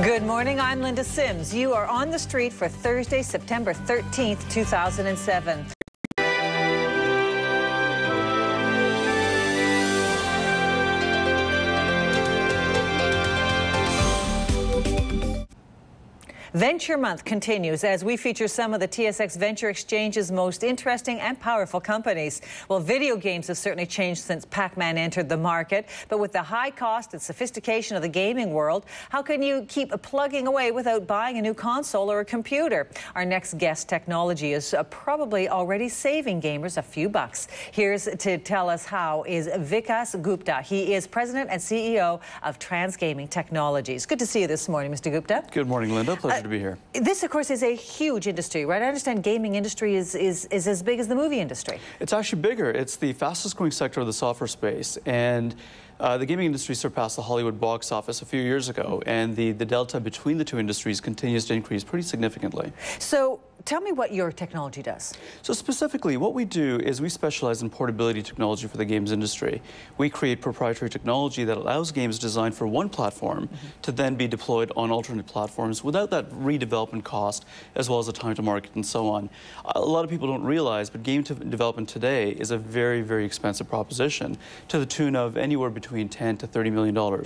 Good morning, I'm Linda Sims. You are on the street for Thursday, September 13th, 2007. Venture Month continues as we feature some of the TSX Venture Exchange's most interesting and powerful companies. Well, video games have certainly changed since Pac-Man entered the market, but with the high cost and sophistication of the gaming world, how can you keep plugging away without buying a new console or a computer? Our next guest technology is probably already saving gamers a few bucks. Here's to tell us how is Vikas Gupta. He is President and CEO of Trans Gaming Technologies. Good to see you this morning, Mr. Gupta. Good morning, Linda. Pleasure to be here. This, of course, is a huge industry, right? I understand gaming industry is as big as the movie industry. It's actually bigger. It's the fastest growing sector of the software space. And the gaming industry surpassed the Hollywood box office a few years ago. And the delta between the two industries continues to increase pretty significantly. So tell me what your technology does. So specifically, what we do is we specialize in portability technology for the games industry. We create proprietary technology that allows games designed for one platform to then be deployed on alternate platforms without that redevelopment cost, as well as the time to market and so on. A lot of people don't realize, but game development today is a very, very expensive proposition to the tune of anywhere between $10 to $30 million.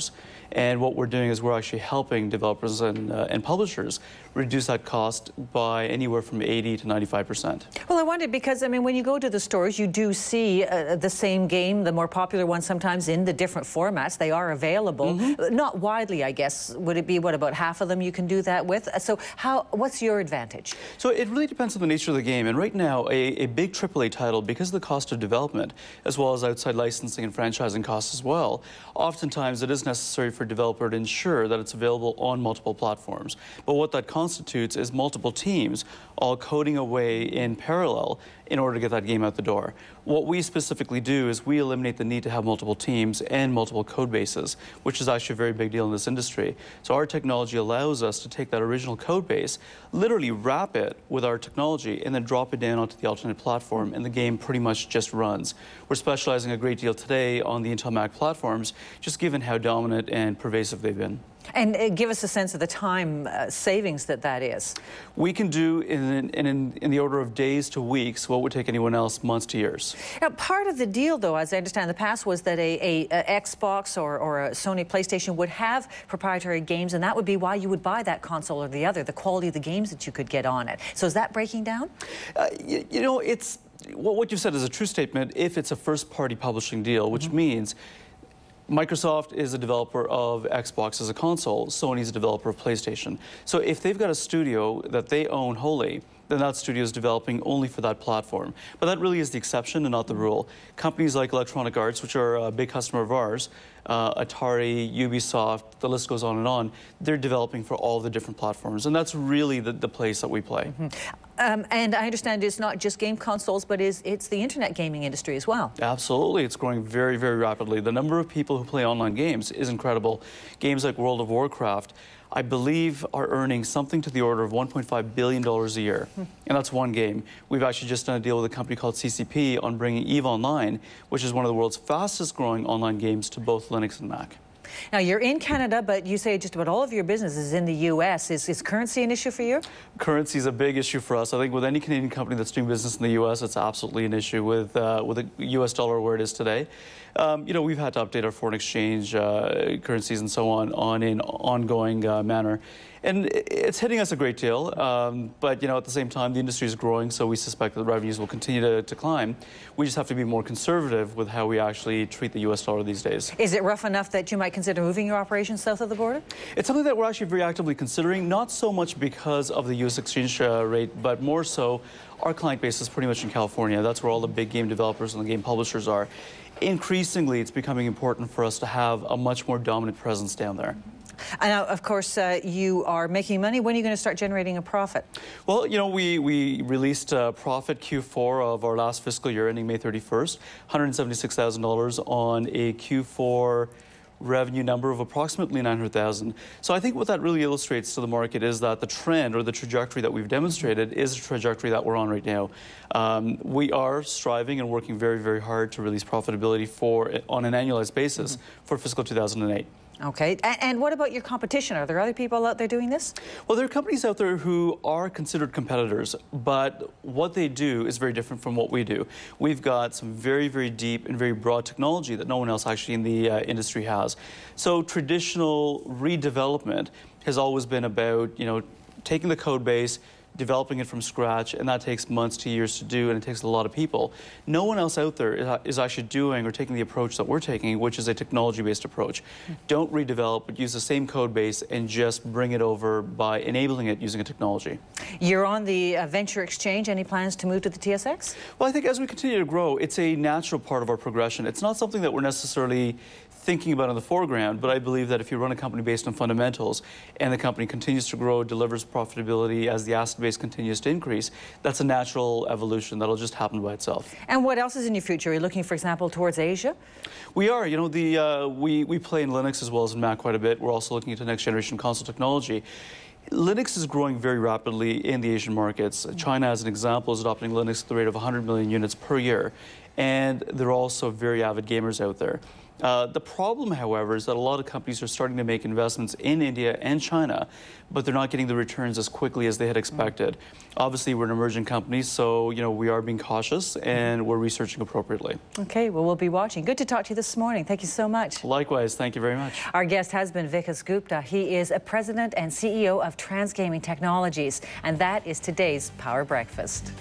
And what we're doing is we're actually helping developers and publishers reduce that cost by anywhere from 80 to 95%. Well, I wondered because, I mean, when you go to the stores, you do see the same game, the more popular ones sometimes in the different formats. They are available. Not widely, I guess. Would it be, what, about half of them you can do that with? So what's your advantage? So it really depends on the nature of the game. And right now, a big AAA title, because of the cost of development, as well as outside licensing and franchising costs as well, oftentimes it is necessary for a developer to ensure that it's available on multiple platforms. But what that constitutes is multiple teams all coding away in parallel in order to get that game out the door. What we specifically do is we eliminate the need to have multiple teams and multiple code bases, which is actually a very big deal in this industry. So our technology allows us to take that original code base, literally wrap it with our technology, and then drop it down onto the alternate platform, and the game pretty much just runs. We're specializing a great deal today on the Intel Mac platforms, just given how dominant and pervasive they've been. And give us a sense of the time savings that is. We can do in the order of days to weeks what would take anyone else months to years. Now, part of the deal, though, as I understand in the past, was that a Xbox or a Sony PlayStation would have proprietary games, and that would be why you would buy that console or the other, the quality of the games that you could get on it. So is that breaking down? You know, what you've said is a true statement if it's a first-party publishing deal, which means Microsoft is a developer of Xbox as a console, Sony's a developer of PlayStation. So if they've got a studio that they own wholly, then that studio is developing only for that platform. But that really is the exception and not the rule. Companies like Electronic Arts, which are a big customer of ours, Atari, Ubisoft, the list goes on and on, they're developing for all the different platforms. And that's really the place that we play. And I understand it's not just game consoles, but it's the internet gaming industry as well. Absolutely. It's growing very, very rapidly. The number of people who play online games is incredible. Games like World of Warcraft, I believe, are earning something to the order of $1.5 billion a year. And that's one game. We've actually just done a deal with a company called CCP on bringing EVE Online, which is one of the world's fastest growing online games, to both Linux and Mac. Now, you're in Canada, but you say just about all of your business is in the U.S. Is currency an issue for you? Currency is a big issue for us. I think with any Canadian company that's doing business in the U.S., it's absolutely an issue with the U.S. dollar where it is today. You know, we've had to update our foreign exchange currencies and so on in an ongoing manner. And it's hitting us a great deal, but, you know, at the same time, the industry is growing, so we suspect that the revenues will continue to climb. We just have to be more conservative with how we actually treat the U.S. dollar these days. Is it rough enough that you might consider moving your operations south of the border? It's something that we're actually very actively considering, not so much because of the U.S. exchange rate, but more so our client base is pretty much in California. That's where all the big game developers and the game publishers are. Increasingly, it's becoming important for us to have a much more dominant presence down there. And now, of course, you are making money. When are you going to start generating a profit? Well, you know, we released a profit Q4 of our last fiscal year ending May 31st, $176,000 on a Q4 revenue number of approximately 900,000. So I think what that really illustrates to the market is that the trend or the trajectory that we've demonstrated is a trajectory that we're on right now. We are striving and working very, very hard to release profitability on an annualized basis for fiscal 2008. Okay, and what about your competition? Are there other people out there doing this? Well, there are companies out there who are considered competitors, but what they do is very different from what we do. We've got some very, very deep and very broad technology that no one else actually in the industry has. So traditional redevelopment has always been about, taking the code base, developing it from scratch, and that takes months to years to do, and it takes a lot of people. No one else out there is actually doing or taking the approach that we're taking, which is a technology-based approach. Don't redevelop, but use the same code base and just bring it over by enabling it using a technology. You're on the Venture Exchange. Any plans to move to the TSX? Well, I think as we continue to grow, it's a natural part of our progression. It's not something that we're necessarily thinking about in the foreground, but I believe that if you run a company based on fundamentals and the company continues to grow, delivers profitability as the asset base continues to increase, that's a natural evolution that'll just happen by itself. And what else is in your future? Are you looking, for example, towards Asia? We are. We play in Linux as well as in Mac quite a bit. We're also looking into next generation console technology. Linux is growing very rapidly in the Asian markets. China, as an example, is adopting Linux at the rate of 100 million units per year. And there are also very avid gamers out there. The problem, however, is that a lot of companies are starting to make investments in India and China, but they're not getting the returns as quickly as they had expected. Obviously, we're an emerging company, so we are being cautious and we're researching appropriately. Okay, well, we'll be watching. Good to talk to you this morning. Thank you so much. Likewise, thank you very much. Our guest has been Vikas Gupta. He is a president and CEO of Transgaming Technologies, and that is today's Power Breakfast.